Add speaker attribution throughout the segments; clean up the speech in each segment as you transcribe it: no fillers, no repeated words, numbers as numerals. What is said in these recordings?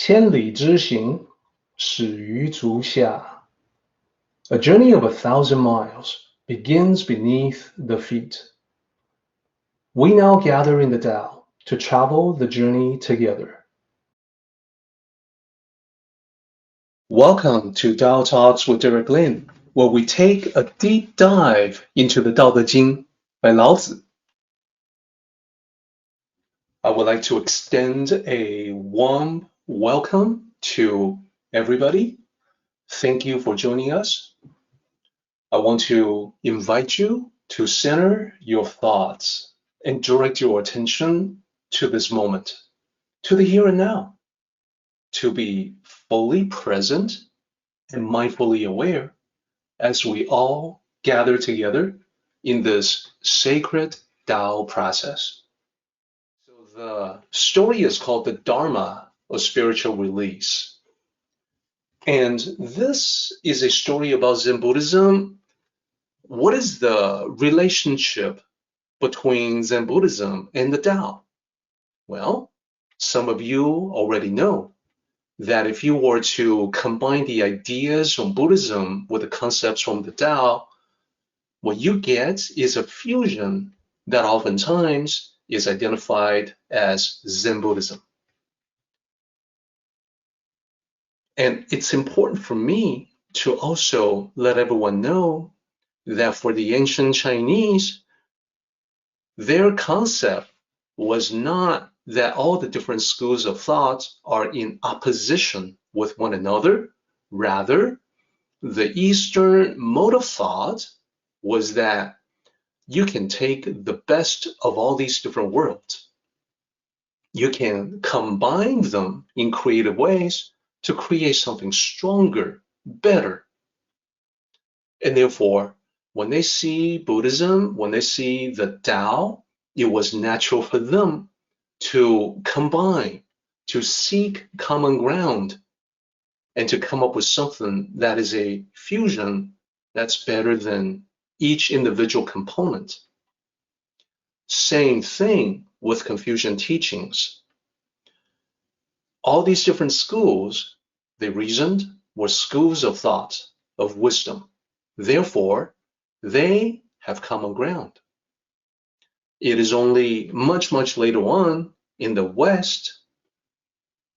Speaker 1: 千里之行，始于足下。A journey of 1,000 miles begins beneath the feet. We now gather in the Tao to travel the journey together. Welcome to Tao Talks with Derek Lin, where we take a deep dive into the Daodejing by Lao Zi. I would like to extend a warm welcome to everybody. Thank you for joining us. I want to invite you to center your thoughts and direct your attention to this moment, to the here and now, to be fully present and mindfully aware as we all gather together in this sacred Tao process. So the story is called the Dharma of Spiritual Release. And this is a story about Zen Buddhism. What is the relationship between Zen Buddhism and the Tao? Well, some of you already know that if you were to combine the ideas from Buddhism with the concepts from the Tao, what you get is a fusion that oftentimes is identified as Zen Buddhism. And it's important for me to also let everyone know that for the ancient Chinese, their concept was not that all the different schools of thought are in opposition with one another. Rather, the Eastern mode of thought was that you can take the best of all these different worlds. You can combine them in creative ways to create something stronger, better. And therefore, when they see Buddhism, when they see the Tao, it was natural for them to combine, to seek common ground, and to come up with something that is a fusion that's better than each individual component. Same thing with Confucian teachings. All these different schools, they reasoned, were schools of thought, of wisdom. Therefore, they have common ground. It is only much, much later on in the West,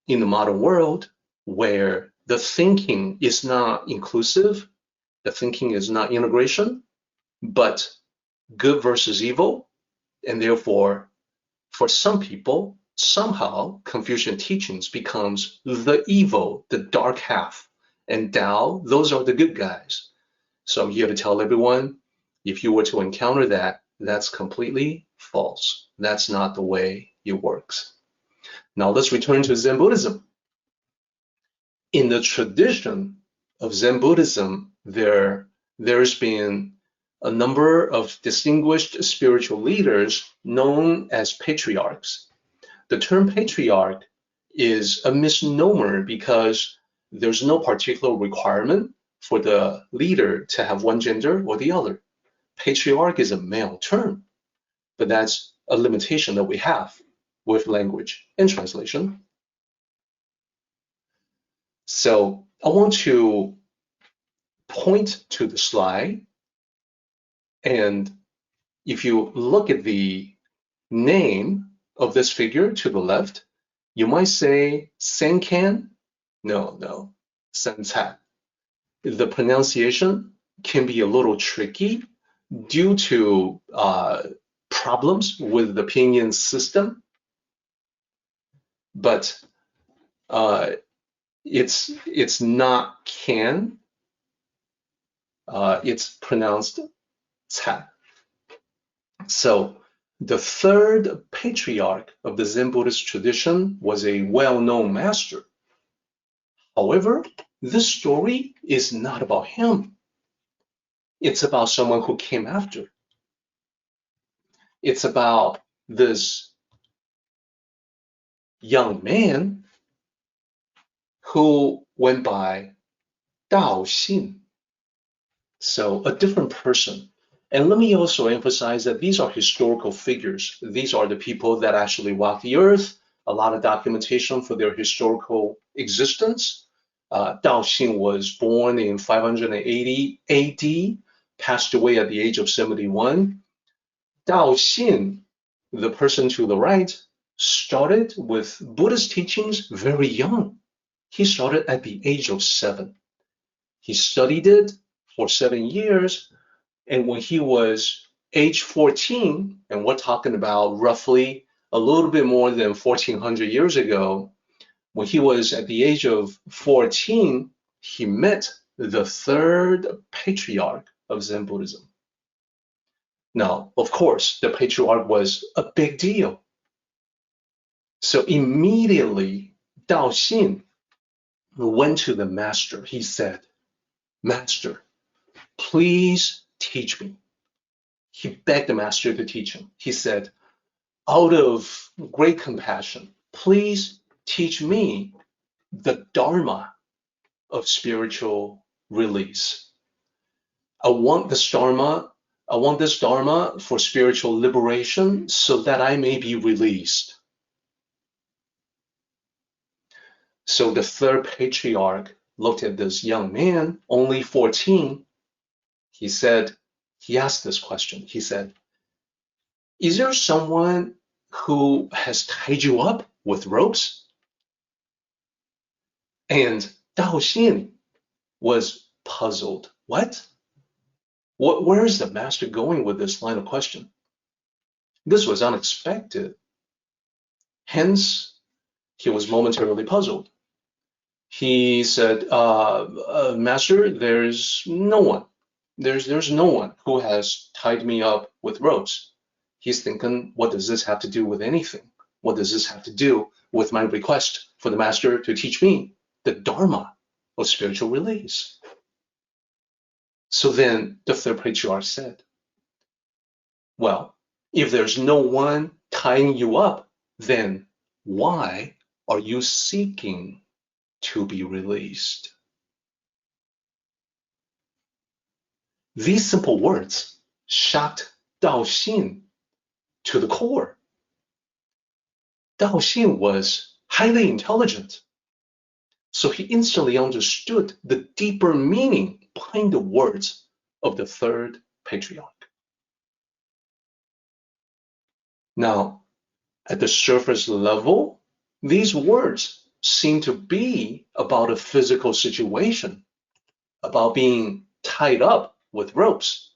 Speaker 1: in the modern world, where the thinking is not inclusive, the thinking is not integration, but good versus evil. And therefore, for some people, somehow Confucian teachings becomes the evil, the dark half, and Tao, those are the good guys. So I'm here to tell everyone, if you were to encounter that, that's completely false. That's not the way it works. Now let's return to Zen Buddhism. In the tradition of Zen Buddhism, there's been a number of distinguished spiritual leaders known as patriarchs. The term patriarch is a misnomer because there's no particular requirement for the leader to have one gender or the other. Patriarch is a male term, but that's a limitation that we have with language and translation. So I want to point to the slide, and if you look at the name of this figure to the left, you might say Senkan. No, Sencai. The pronunciation can be a little tricky due to problems with the pinyin system, but it's not can. It's pronounced Cai. So the third patriarch of the Zen Buddhist tradition was a well-known master. However, this story is not about him. It's about someone who came after. It's about this young man who went by Daodejing. So a different person. And let me also emphasize that these are historical figures. These are the people that actually walked the earth, a lot of documentation for their historical existence. Daoxing was born in 580 AD, passed away at the age of 71. Daoxing, the person to the right, started with Buddhist teachings very young. He started at the age of 7. He studied it for 7 years, and when he was age 14, and we're talking about roughly a little bit more than 1400 years ago, when he was at the age of 14, he met the third patriarch of Zen Buddhism. Now, of course, the patriarch was a big deal. So immediately, Daoxing went to the master. He said, "Master, please teach me." He begged the master to teach him. He said, "Out of great compassion, please teach me the Dharma of spiritual release. I want this Dharma for spiritual liberation so that I may be released." So the third patriarch looked at this young man, only 14. He asked this question. He said, "Is there someone who has tied you up with ropes?" And Daoxing was puzzled. What? Where is the master going with this line of question? This was unexpected. Hence, he was momentarily puzzled. He said, "Master, there's no one. There's no one who has tied me up with ropes." He's thinking, what does this have to do with anything? What does this have to do with my request for the master to teach me the Dharma of spiritual release? So then the third patriarch said, "Well, if there's no one tying you up, then why are you seeking to be released?" These simple words shocked Daoxing to the core. Daoxing was highly intelligent, so he instantly understood the deeper meaning behind the words of the third patriarch. Now, at the surface level, these words seem to be about a physical situation, about being tied up with ropes.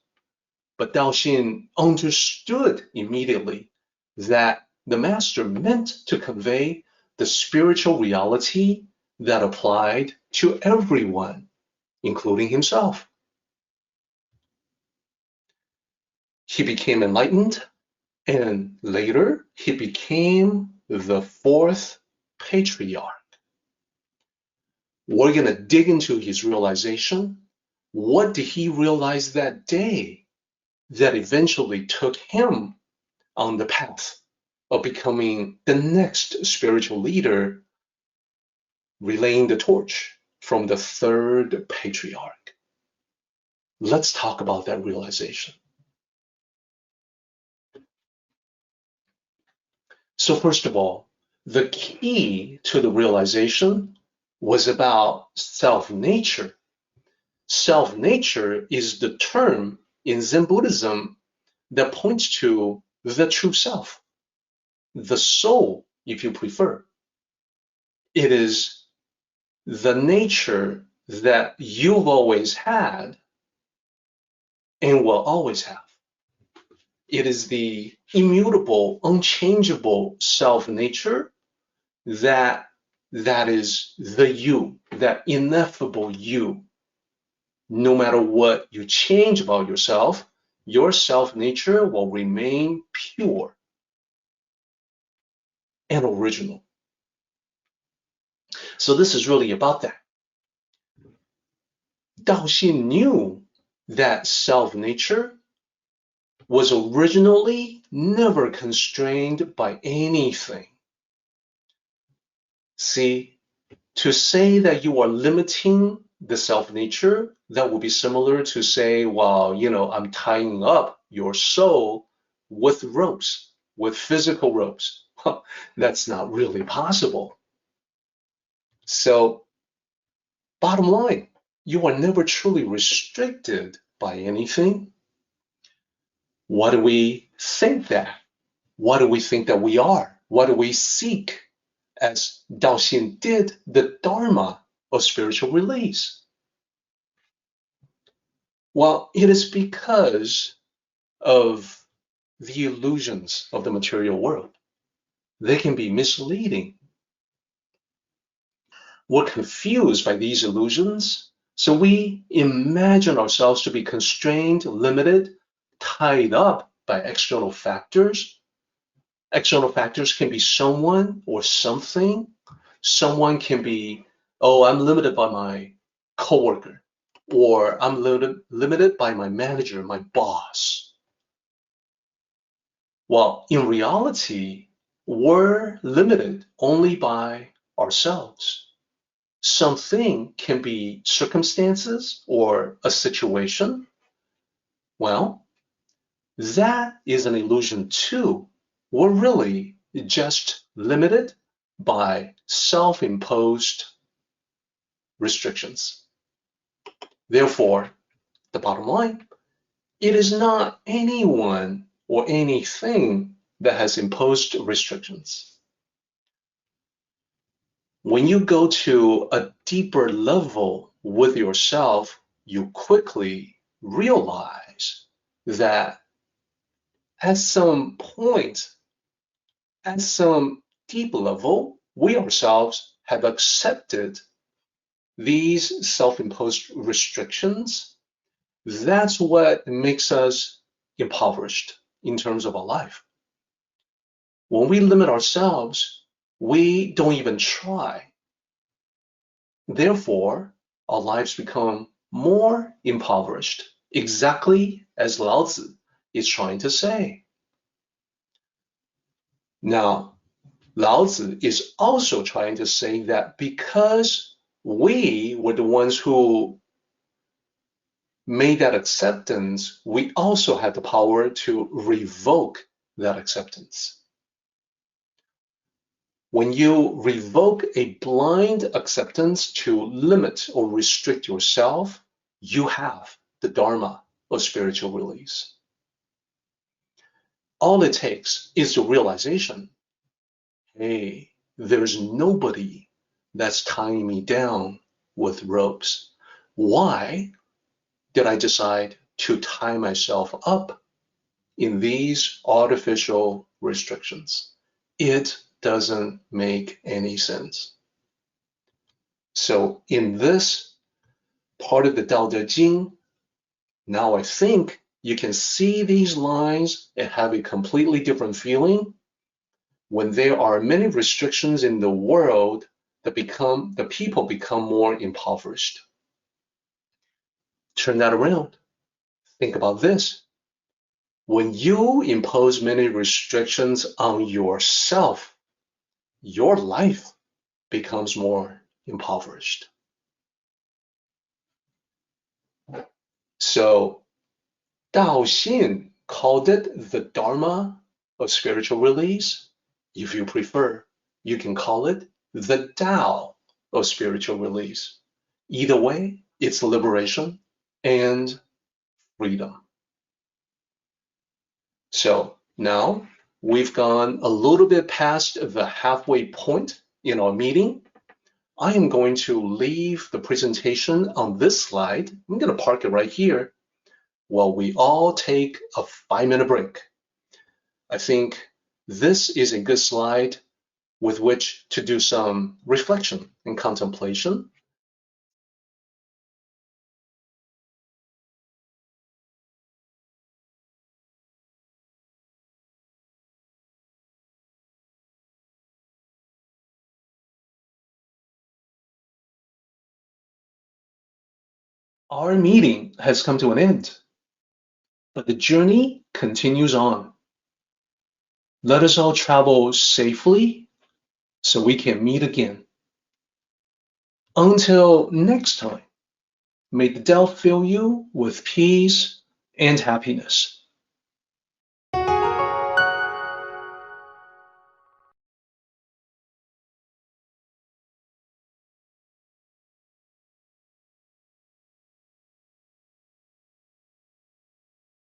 Speaker 1: But Daoxing understood immediately that the master meant to convey the spiritual reality that applied to everyone, including himself. He became enlightened, and later he became the fourth patriarch. We're going to dig into his realization. What did he realize that day that eventually took him on the path of becoming the next spiritual leader, relaying the torch from the third patriarch? Let's talk about that realization. So first of all, the key to the realization was about self-nature. Self-nature is the term in Zen Buddhism that points to the true self, the soul, if you prefer. It is the nature that you've always had and will always have. It is the immutable, unchangeable self-nature that is the you, that ineffable you. No matter what you change about yourself, your self-nature will remain pure and original. So this is really about that. Daoxing knew that self-nature was originally never constrained by anything. See, to say that you are limiting the self-nature, that would be similar to say, well, I'm tying up your soul with ropes, with physical ropes. That's not really possible. So, bottom line, you are never truly restricted by anything. What do we think that? What do we think that we are? What do we seek? As Daoxin did, the Dharma of spiritual release. Well, it is because of the illusions of the material world. They can be misleading. We're confused by these illusions, so we imagine ourselves to be constrained, limited, tied up by external factors. External factors can be someone or something. Someone can be, oh, I'm limited by my coworker, or I'm limited by my manager, my boss. Well, in reality, we're limited only by ourselves. Something can be circumstances or a situation. Well, that is an illusion too. We're really just limited by self-imposed restrictions. Therefore, the bottom line, it is not anyone or anything that has imposed restrictions. When you go to a deeper level with yourself, you quickly realize that at some point, at some deep level, we ourselves have accepted these self-imposed restrictions. That's what makes us impoverished in terms of our life. When we limit ourselves, we don't even try. Therefore, our lives become more impoverished, exactly as Lao Tzu is trying to say. Now, Lao Tzu is also trying to say that because we were the ones who made that acceptance, we also have the power to revoke that acceptance. When you revoke a blind acceptance to limit or restrict yourself, you have the Dharma of spiritual release. All it takes is the realization, hey, there's nobody that's tying me down with ropes. Why did I decide to tie myself up in these artificial restrictions? It doesn't make any sense. So in this part of the Daodejing, now I think you can see these lines and have a completely different feeling. When there are many restrictions in the world, the people become more impoverished. Turn that around. Think about this. When you impose many restrictions on yourself, your life becomes more impoverished. So Daoxin called it the Dharma of spiritual release. If you prefer, you can call it the Tao of spiritual release. Either way, it's liberation and freedom. So now we've gone a little bit past the halfway point in our meeting. I am going to leave the presentation on this slide. I'm going to park it right here while we all take a 5-minute break. I think this is a good slide with which to do some reflection and contemplation. Our meeting has come to an end, but the journey continues on. Let us all travel safely so we can meet again. Until next time, may the Tao fill you with peace and happiness.